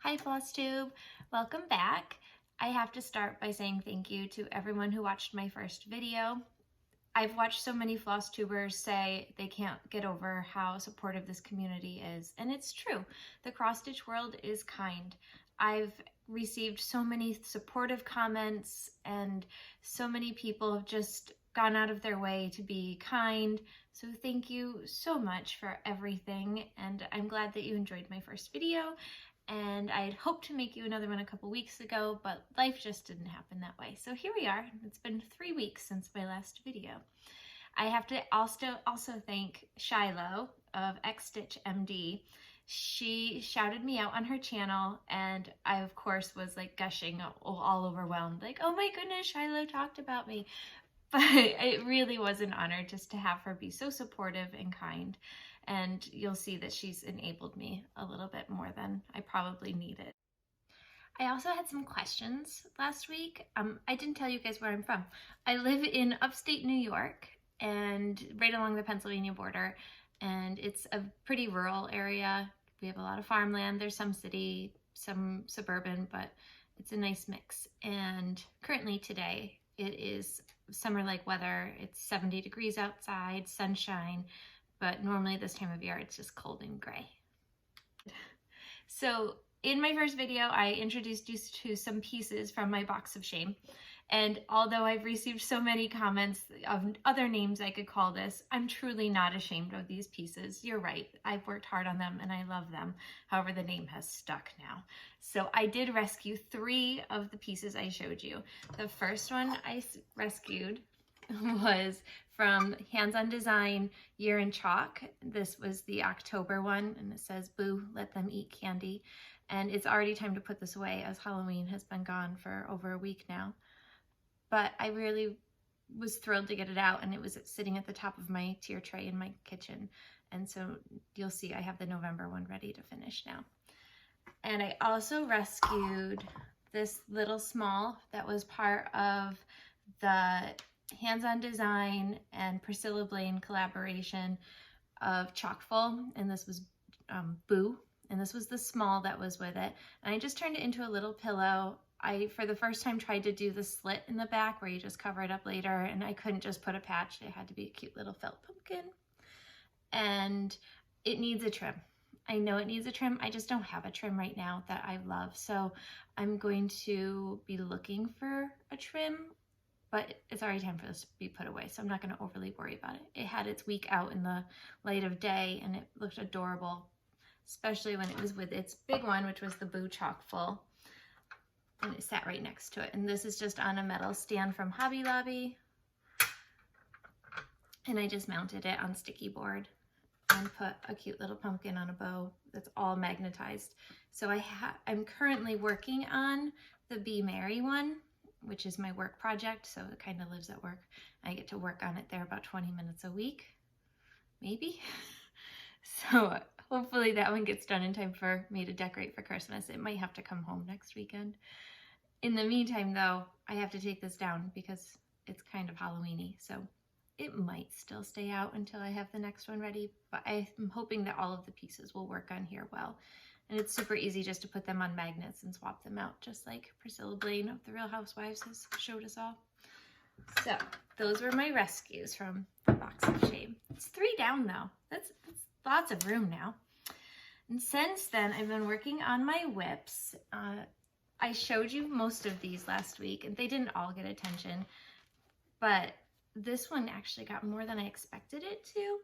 Hi Flosstube, welcome back. I have to start by saying thank you to everyone who watched my first video. I've watched so many Flosstubers say they can't get over how supportive this community is, and it's true. The cross-stitch world is kind. I've received so many supportive comments, and so many people have just gone out of their way to be kind. So thank you so much for everything, and I'm glad that you enjoyed my first video. And I had hoped to make you another one a couple weeks ago, but life just didn't happen that way. So here we are. It's been 3 weeks since my last video. I have to also thank Shiloh of Xstitch MD. She shouted me out on her channel, and I of course was like gushing, all overwhelmed, like, oh my goodness, Shiloh talked about me. But it really was an honor just to have her be so supportive and kind. And you'll see that she's enabled me a little bit more than I probably needed. I also had some questions last week. I didn't tell you guys where I'm from. I live in upstate New York and right along the Pennsylvania border, and it's a pretty rural area. We have a lot of farmland. There's some city, some suburban, but it's a nice mix. And currently today it is summer-like weather. It's 70 degrees outside, sunshine. But normally this time of year, it's just cold and gray. So in my first video, I introduced you to some pieces from my box of shame. And although I've received so many comments of other names I could call this, I'm truly not ashamed of these pieces. You're right, I've worked hard on them and I love them. However, the name has stuck now. So I did rescue 3 of the pieces I showed you. The first one I rescued was from Hands on Design Year in Chalk. This was the October one, and it says, "Boo, let them eat candy." And it's already time to put this away as Halloween has been gone for over a week now. But I really was thrilled to get it out, and it was sitting at the top of my tier tray in my kitchen. And so you'll see I have the November one ready to finish now. And I also rescued this little small that was part of the Hands on Design and Priscilla Blaine collaboration of Chalkful, and this was Boo, and this was the small that was with it. And I just turned it into a little pillow. I, for the first time, tried to do the slit in the back where you just cover it up later, and I couldn't just put a patch. It had to be a cute little felt pumpkin, and it needs a trim. I know it needs a trim. I just don't have a trim right now that I love, so I'm going to be looking for a trim. But it's already time for this to be put away, so I'm not going to overly worry about it. It had its week out in the light of day, and it looked adorable, especially when it was with its big one, which was the Boo Chalkful, and it sat right next to it. And this is just on a metal stand from Hobby Lobby, and I just mounted it on sticky board and put a cute little pumpkin on a bow that's all magnetized. So I'm currently working on the Be Merry one, which is my work project, so it kind of lives at work. I get to work on it there about 20 minutes a week, maybe. So hopefully that one gets done in time for me to decorate for Christmas. It might have to come home next weekend. In the meantime, though, I have to take this down because it's kind of Halloween-y, so it might still stay out until I have the next one ready, but I'm hoping that all of the pieces will work on here well. And it's super easy just to put them on magnets and swap them out, just like Priscilla Blaine of The Real Housewives has showed us all. So those were my rescues from the box of shame. It's 3 down though. That's lots of room now. And since then, I've been working on my whips. I showed you most of these last week, and they didn't all get attention, but this one actually got more than I expected it to.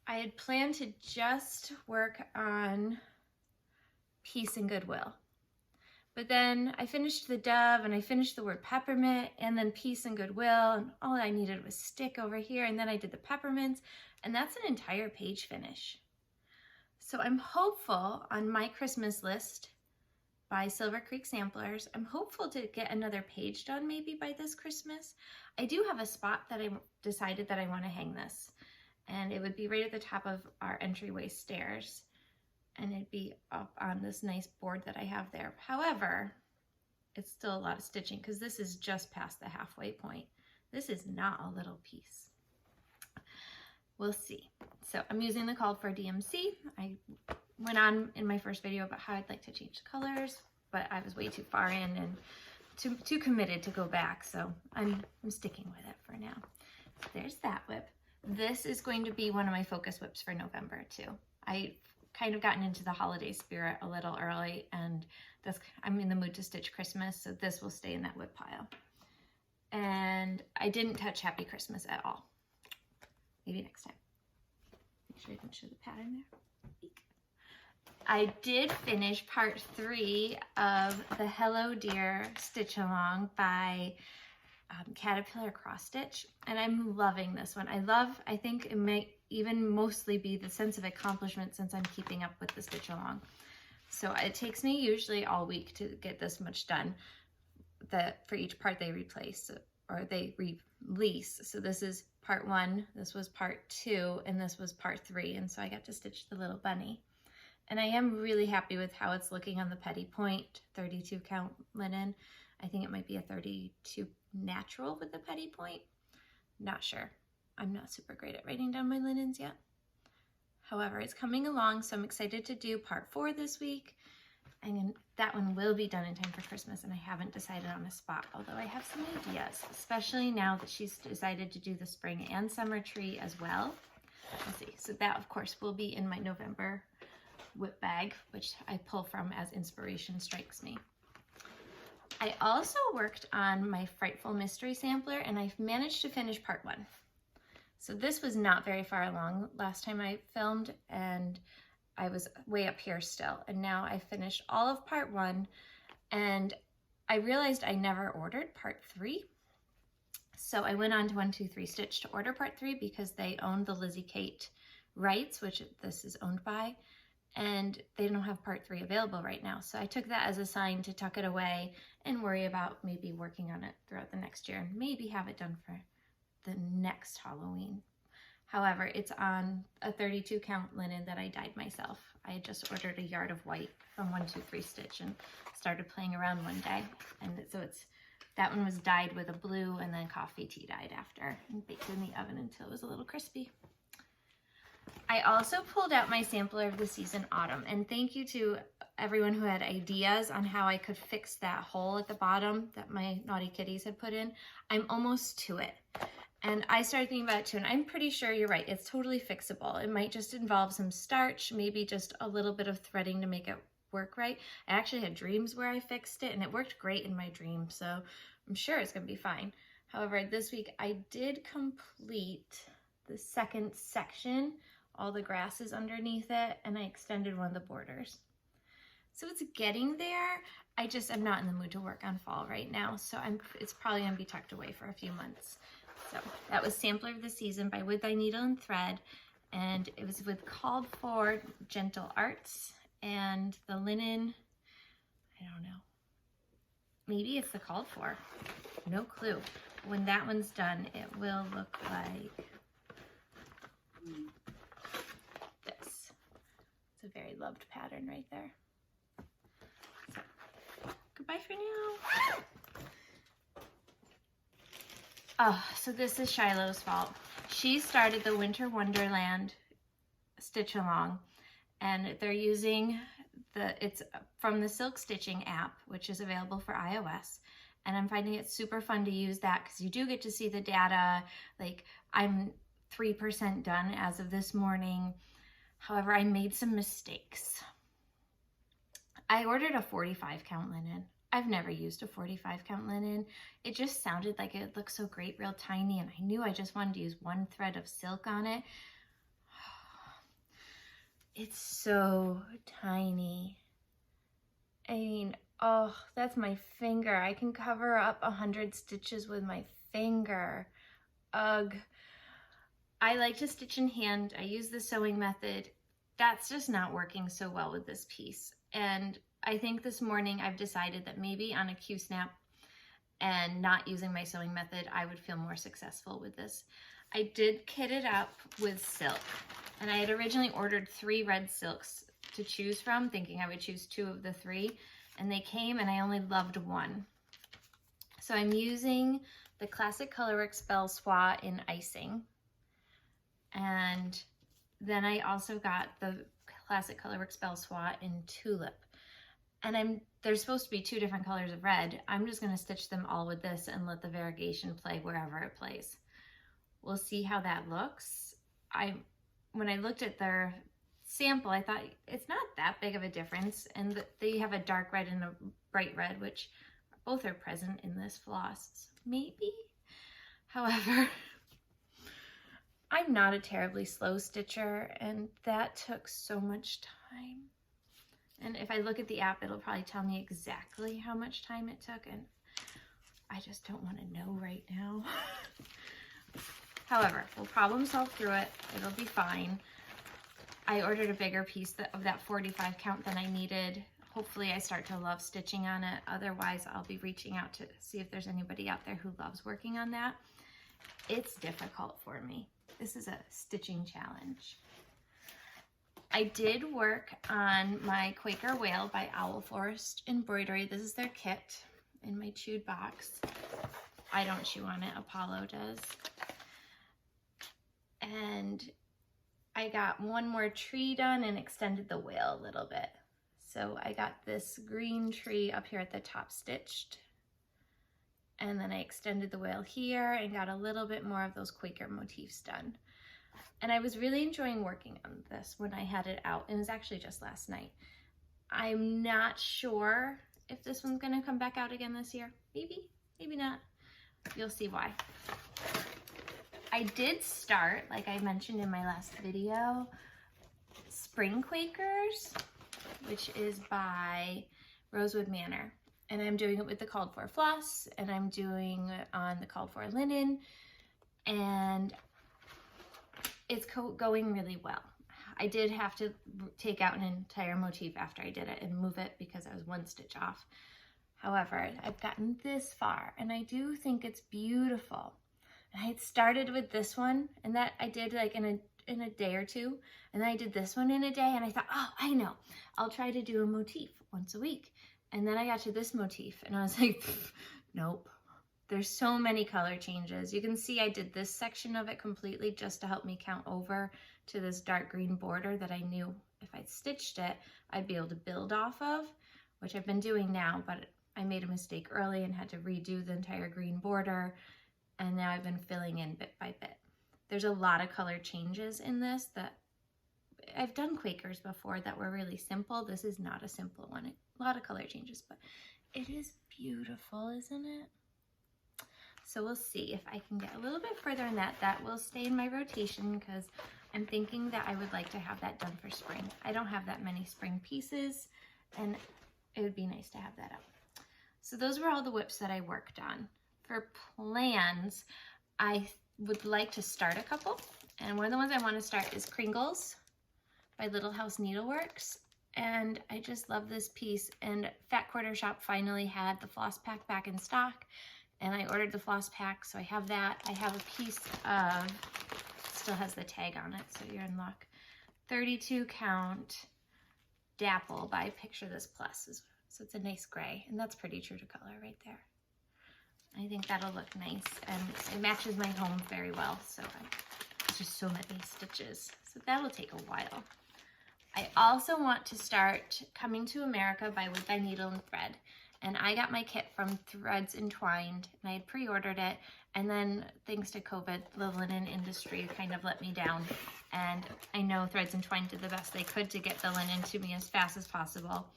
I had planned to just work on Peace and Goodwill, but then I finished the dove and I finished the word peppermint and then Peace and Goodwill, and all I needed was stick over here, and then I did the peppermints, and that's an entire page finish. So I'm hopeful on my Christmas list by Silver Creek Samplers, I'm hopeful to get another page done maybe by this Christmas. I do have a spot that I decided that I want to hang this, and it would be right at the top of our entryway stairs. And it'd be up on this nice board that I have there. However, it's still a lot of stitching because this is just past the halfway point. This is not a little piece. We'll see. So I'm using the called for DMC. I went on in my first video about how I'd like to change the colors, but I was way too far in and too committed to go back, so I'm sticking with it for now. So there's that whip. This is going to be one of my focus whips for November too. I kind of gotten into the holiday spirit a little early, and I'm in the mood to stitch Christmas, so this will stay in that whip pile. And I didn't touch Happy Christmas at all. Maybe next time. Make sure I can show the pattern there. I did finish part 3 of the Hello Dear Stitch Along by Caterpillar Cross Stitch, and I'm loving this one. I think it might even mostly be the sense of accomplishment since I'm keeping up with the stitch along. So it takes me usually all week to get this much done for each part they replace or they release. So this is part 1, this was part 2, and this was part 3, and so I got to stitch the little bunny. And I am really happy with how it's looking on the petty point, 32 count linen. I think it might be a 32 natural with the petty point. Not sure. I'm not super great at writing down my linens yet. However, it's coming along, so I'm excited to do part 4 this week. And that one will be done in time for Christmas, and I haven't decided on a spot, although I have some ideas, especially now that she's decided to do the spring and summer tree as well. Let's see. So that, of course, will be in my November whip bag, which I pull from as inspiration strikes me. I also worked on my Frightful mystery sampler, and I've managed to finish part 1. So this was not very far along last time I filmed, and I was way up here still. And now I finished all of part 1, and I realized I never ordered part 3. So I went on to 123 Stitch to order part 3 because they own the Lizzie Kate rights, which this is owned by, and they don't have part 3 available right now. So I took that as a sign to tuck it away and worry about maybe working on it throughout the next year and maybe have it done for the next Halloween. However, it's on a 32 count linen that I dyed myself. I had just ordered a yard of white from 123 Stitch and started playing around one day. And so that one was dyed with a blue and then coffee tea dyed after and baked in the oven until it was a little crispy. I also pulled out my sampler of the season autumn, and thank you to everyone who had ideas on how I could fix that hole at the bottom that my naughty kitties had put in. I'm almost to it. And I started thinking about it too, and I'm pretty sure you're right. It's totally fixable. It might just involve some starch, maybe just a little bit of threading to make it work right. I actually had dreams where I fixed it, and it worked great in my dream, so I'm sure it's going to be fine. However, this week I did complete the second section, all the grasses underneath it, and I extended one of the borders. So it's getting there. I'm not in the mood to work on fall right now, so it's probably going to be tucked away for a few months. So that was Sampler of the Season by With Thy Needle and Thread, and it was with Called For Gentle Arts, and the linen, I don't know, maybe it's the Called For, no clue. When that one's done, it will look like this. It's a very loved pattern right there. So, goodbye for now. Oh, so this is Shiloh's fault. She started the Winter Wonderland Stitch Along, and they're using it's from the Silk Stitching app, which is available for iOS. And I'm finding it super fun to use that because you do get to see the data. Like, I'm 3% done as of this morning. However, I made some mistakes. I ordered a 45 count linen. I've never used a 45 count linen. It just sounded like it looked so great, real tiny, and I knew I just wanted to use one thread of silk on it. It's so tiny. I mean, oh, that's my finger. I can cover up 100 stitches with my finger. Ugh. I like to stitch in hand. I use the sewing method. That's just not working so well with this piece. And I think this morning I've decided that maybe on a Q-snap and not using my sewing method, I would feel more successful with this. I did kit it up with silk, and I had originally ordered 3 red silks to choose from, thinking I would choose 2 of the 3, and they came and I only loved 1. So I'm using the Classic Colorworks Belle Soie in icing, and then I also got the Classic Colorworks Belle Soie in Tulip. And there's supposed to be 2 different colors of red. I'm just going to stitch them all with this and let the variegation play wherever it plays. We'll see how that looks. When I looked at their sample, I thought it's not that big of a difference, and they have a dark red and a bright red, which both are present in this floss, maybe. However, I'm not a terribly slow stitcher, and that took so much time. And if I look at the app, it'll probably tell me exactly how much time it took, and I just don't want to know right now. However, we'll problem solve through it. It'll be fine. I ordered a bigger piece of that 45 count than I needed. Hopefully I start to love stitching on it. Otherwise, I'll be reaching out to see if there's anybody out there who loves working on that. It's difficult for me. This is a stitching challenge. I did work on my Quaker Whale by Owl Forest Embroidery. This is their kit in my chewed box. I don't chew on it, Apollo does. And I got one more tree done and extended the whale a little bit. So I got this green tree up here at the top stitched. And then I extended the whale here and got a little bit more of those Quaker motifs done. And I was really enjoying working on this when I had it out. It was actually just last night. I'm not sure if this one's gonna come back out again this year. Maybe, maybe not. You'll see why. I did start, like I mentioned in my last video, Spring Quakers, which is by Rosewood Manor. And I'm doing it with the called for floss, and I'm doing it on the called for linen, and it's going really well. I did have to take out an entire motif after I did it and move it because I was 1 stitch off. However, I've gotten this far, and I do think it's beautiful. And I had started with this one, and that I did like in a day or 2, and then I did this one in a day, and I thought, oh, I know, I'll try to do a motif once a week. And then I got to this motif, and I was like, nope. There's so many color changes. You can see I did this section of it completely just to help me count over to this dark green border that I knew if I'd stitched it, I'd be able to build off of, which I've been doing now, but I made a mistake early and had to redo the entire green border, and now I've been filling in bit by bit. There's a lot of color changes in this that I've done Quakers before that were really simple. This is not a simple one. A lot of color changes, but it is beautiful, isn't it? So we'll see if I can get a little bit further in that. That will stay in my rotation because I'm thinking that I would like to have that done for spring. I don't have that many spring pieces, and it would be nice to have that up. So those were all the whips that I worked on. For plans, I would like to start a couple, and one of the ones I want to start is Kringles by Little House Needleworks. And I just love this piece, and Fat Quarter Shop finally had the floss pack back in stock, and I ordered the floss pack, so I have that. I have a piece of, still has the tag on it, so you're in luck, 32 count Dapple by Picture This Plus. So it's a nice gray, and that's pretty true to color right there. I think that'll look nice, and it matches my home very well, so it's just so many stitches. So that'll take a while. I also want to start Coming to America by Wood by Needle and Thread. And I got my kit from Threads Entwined, and I had pre-ordered it. And then thanks to COVID, the linen industry kind of let me down. And I know Threads Entwined did the best they could to get the linen to me as fast as possible.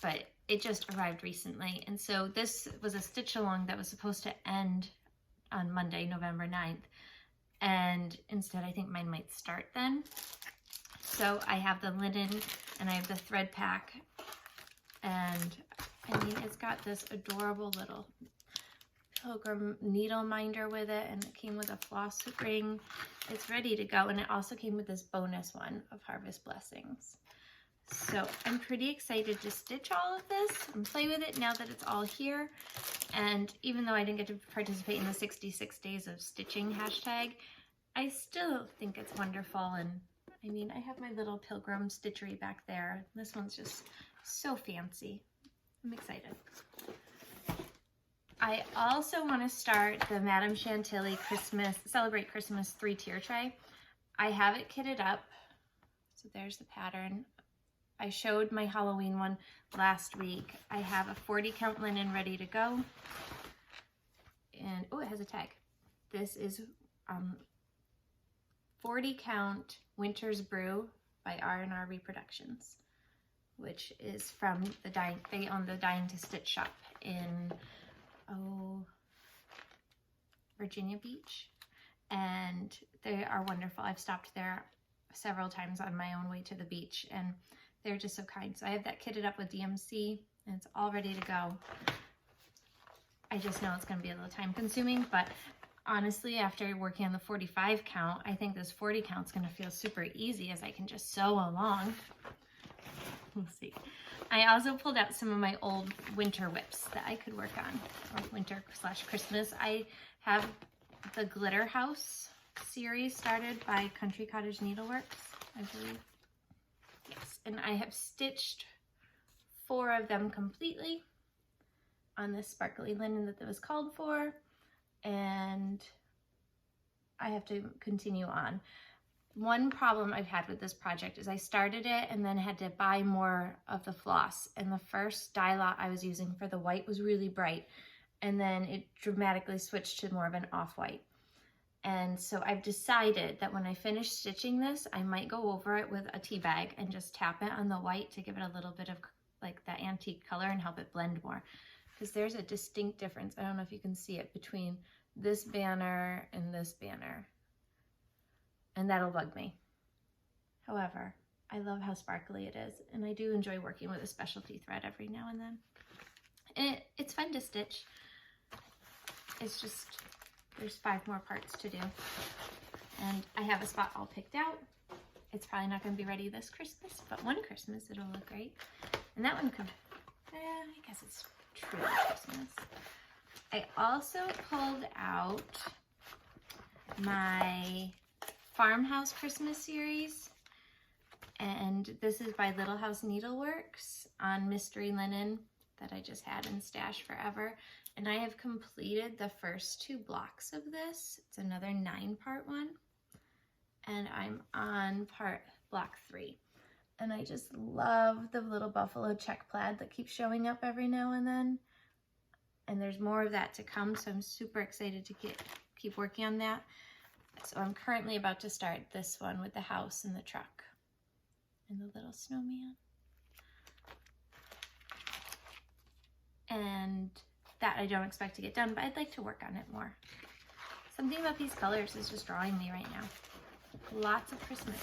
But it just arrived recently. And so this was a stitch along that was supposed to end on Monday, November 9th. And instead, I think mine might start then. So I have the linen and I have the thread pack, and I mean, it's got this adorable little pilgrim needle minder with it, and it came with a floss ring. It's ready to go, and it also came with this bonus one of Harvest Blessings. So I'm pretty excited to stitch all of this and play with it now that it's all here. And even though I didn't get to participate in the 66 days of stitching hashtag, I still think it's wonderful. And I mean, I have my little pilgrim stitchery back there. This one's just so fancy. I'm excited. I also want to start the Madame Chantilly Christmas, Celebrate Christmas 3-tier tray. I have it kitted up. So there's the pattern I showed my Halloween one last week. I have a 40 count linen ready to go. And, oh, it has a tag. This is 40 count Winter's Brew by R&R Reproductions, which is from the they own the Dying to Stitch shop in, Virginia Beach. And they are wonderful. I've stopped there several times on my own way to the beach, and they're just so kind. So I have that kitted up with DMC, and it's all ready to go. I just know it's going to be a little time consuming, but honestly, after working on the 45 count, I think this 40 count is going to feel super easy as I can just sew along. We'll see. I also pulled out some of my old winter whips that I could work on, or winter/Christmas. I have the Glitter House series started by Country Cottage Needleworks, I believe. Yes, and I have stitched 4 of them completely on this sparkly linen that was called for, and I have to continue on. One problem I've had with this project is I started it and then had to buy more of the floss, and the first dye lot I was using for the white was really bright, and then it dramatically switched to more of an off-white. And so I've decided that when I finish stitching this, I might go over it with a tea bag and just tap it on the white to give it a little bit of like that antique color and help it blend more. Because there's a distinct difference, I don't know if you can see it, between this banner and this banner. And that'll bug me. However, I love how sparkly it is, and I do enjoy working with a specialty thread every now and then. And it's fun to stitch. It's just, there's 5 more parts to do. And I have a spot all picked out. It's probably not going to be ready this Christmas, but one Christmas it'll look great. And that one could, I guess it's truly Christmas. I also pulled out my Farmhouse Christmas series, and this is by Little House Needleworks on mystery linen that I just had in stash forever. And I have completed the first 2 blocks of this. It's another 9-part one, and I'm on block 3. And I just love the little buffalo check plaid that keeps showing up every now and then. And there's more of that to come, so I'm super excited to keep working on that. So I'm currently about to start this one with the house and the truck and the little snowman. And that I don't expect to get done, but I'd like to work on it more. Something about these colors is just drawing me right now. Lots of Christmas.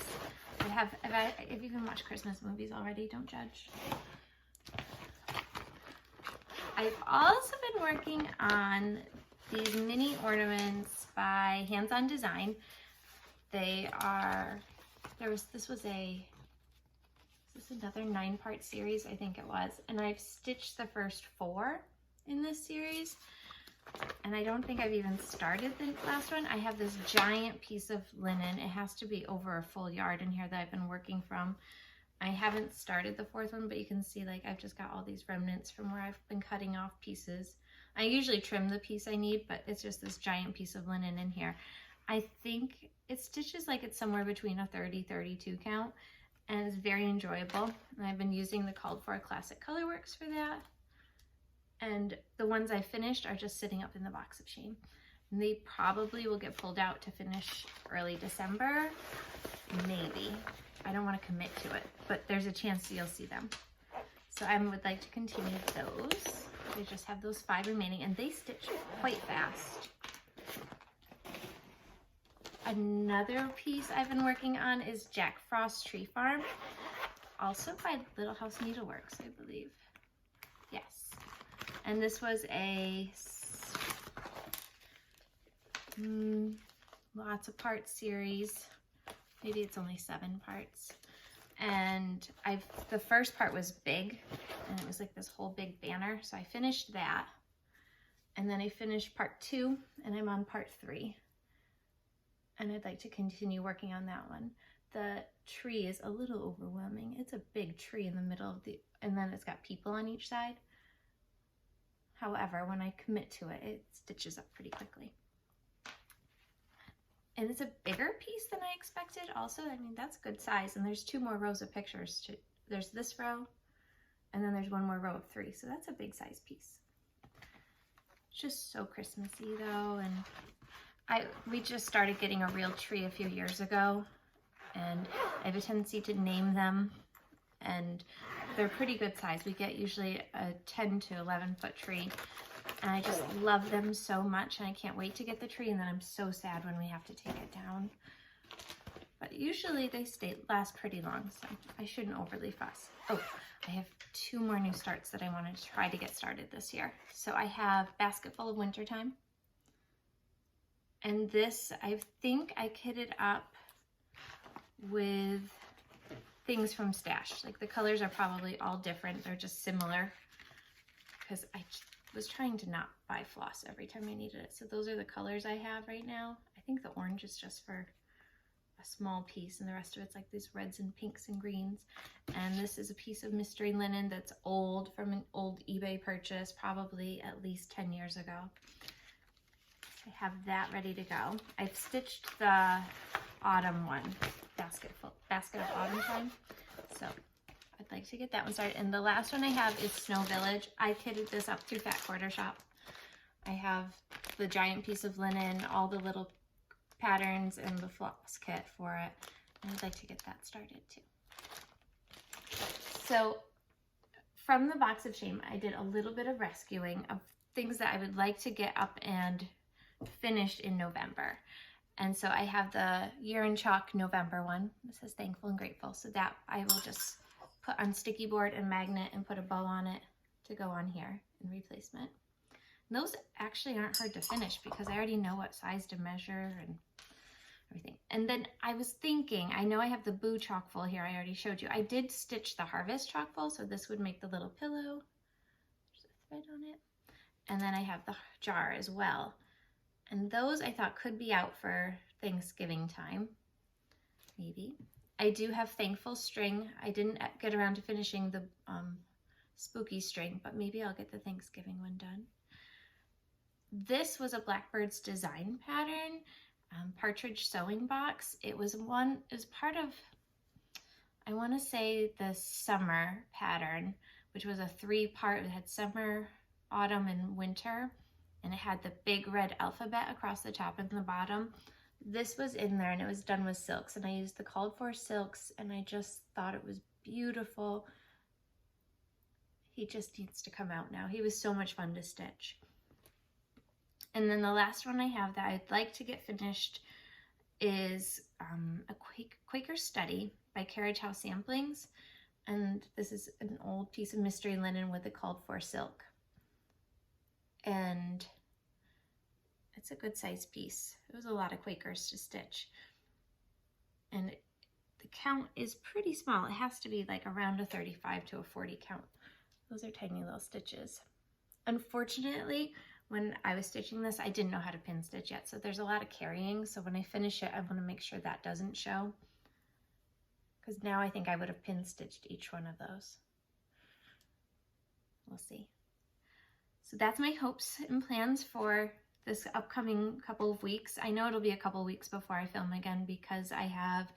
If you can watch Christmas movies already, don't judge. I've also been working on these mini ornaments by Hands On Design. They are, this was another 9-part series, I think it was, and I've stitched the first 4 in this series, and I don't think I've even started the last one. I have this giant piece of linen. It has to be over a full yard in here that I've been working from. I haven't started the 4th one, but you can see like I've just got all these remnants from where I've been cutting off pieces. I usually trim the piece I need, but it's just this giant piece of linen in here. I think it stitches like it's somewhere between a 30-32 count, and it's very enjoyable. And I've been using the Called For Classic Colorworks for that. And the ones I finished are just sitting up in the box of shame. And they probably will get pulled out to finish early December, maybe. I don't want to commit to it, but there's a chance you'll see them. So I would like to continue those. I just have those 5 remaining, and they stitch quite fast. Another piece I've been working on is Jack Frost Tree Farm, also by Little House Needleworks, I believe. Yes. And this was a lots of part series. Maybe it's only 7 parts. And the first part was big, and it was like this whole big banner. So I finished that. And then I finished part 2, and I'm on part 3. And I'd like to continue working on that one. The tree is a little overwhelming. It's a big tree in the middle of and then it's got people on each side. However, when I commit to it, it stitches up pretty quickly. And it's a bigger piece than I expected also. I mean, that's good size. And there's 2 more rows of pictures there's this row, and then there's one more row of 3. So that's a big size piece. It's just so Christmassy though. And we just started getting a real tree a few years ago, and I have a tendency to name them, and they're pretty good size. We get usually a 10 to 11 foot tree, and I just love them so much, and I can't wait to get the tree, and then I'm so sad when we have to take it down. But usually they last pretty long, so I shouldn't overly fuss. Oh, I have 2 more new starts that I wanted to try to get started this year. So I have Basketful of Wintertime. And this, I think I kitted up with things from Stash. Like the colors are probably all different. They're just similar because I was trying to not buy floss every time I needed it. So those are the colors I have right now. I think the orange is just for a small piece, and the rest of it's like these reds and pinks and greens. And this is a piece of mystery linen that's old, from an old eBay purchase, probably at least 10 years ago. I have that ready to go. I've stitched the autumn one, Basket of Autumn Time. So I'd like to get that one started. And the last one I have is Snow Village. I kitted this up through Fat Quarter Shop. I have the giant piece of linen, all the little patterns, and the floss kit for it. And I'd like to get that started too. So from the box of shame, I did a little bit of rescuing of things that I would like to get up and finished in November. And so I have the Year in Chalk November one. This says Thankful and Grateful. So that I will just put on sticky board and magnet and put a bow on it to go on here in replacement. And those actually aren't hard to finish because I already know what size to measure and everything. And then I was thinking, I know I have the Boo Chalkful here, I already showed you. I did stitch the Harvest Chalkful, so this would make the little pillow. There's a thread on it. And then I have the jar as well. And those I thought could be out for Thanksgiving time, maybe. I do have Thankful string. I didn't get around to finishing the spooky string, but maybe I'll get the Thanksgiving one done. This was a Blackbird's Design pattern, Partridge Sewing Box. It was part of, I want to say, the summer pattern, which was a 3-part. It had summer, autumn, and winter, and it had the big red alphabet across the top and the bottom. This was in there, and it was done with silks, and I used the called for silks, and I just thought it was beautiful. He just needs to come out now. He was so much fun to stitch. And then the last one I have that I'd like to get finished is a Quaker Study by Carriage House Samplings. And this is an old piece of mystery linen with the called for silk. And it's a good size piece. It was a lot of Quakers to stitch. And the count is pretty small. It has to be like around a 35 to a 40 count. Those are tiny little stitches. Unfortunately, when I was stitching this, I didn't know how to pin stitch yet. So there's a lot of carrying. So when I finish it, I want to make sure that doesn't show. Because now I think I would have pin stitched each one of those. We'll see. So that's my hopes and plans for this upcoming couple of weeks. I know it'll be a couple of weeks before I film again because I have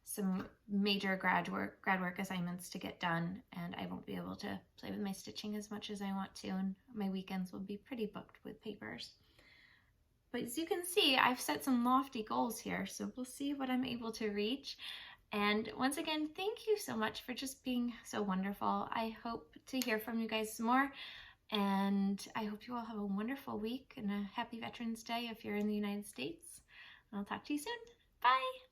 some major grad work assignments to get done, and I won't be able to play with my stitching as much as I want to, and my weekends will be pretty booked with papers. But as you can see, I've set some lofty goals here, so we'll see what I'm able to reach. And once again, thank you so much for just being so wonderful. I hope to hear from you guys some more, and I hope you all have a wonderful week and a happy Veterans Day if you're in the United States. And I'll talk to you soon. Bye!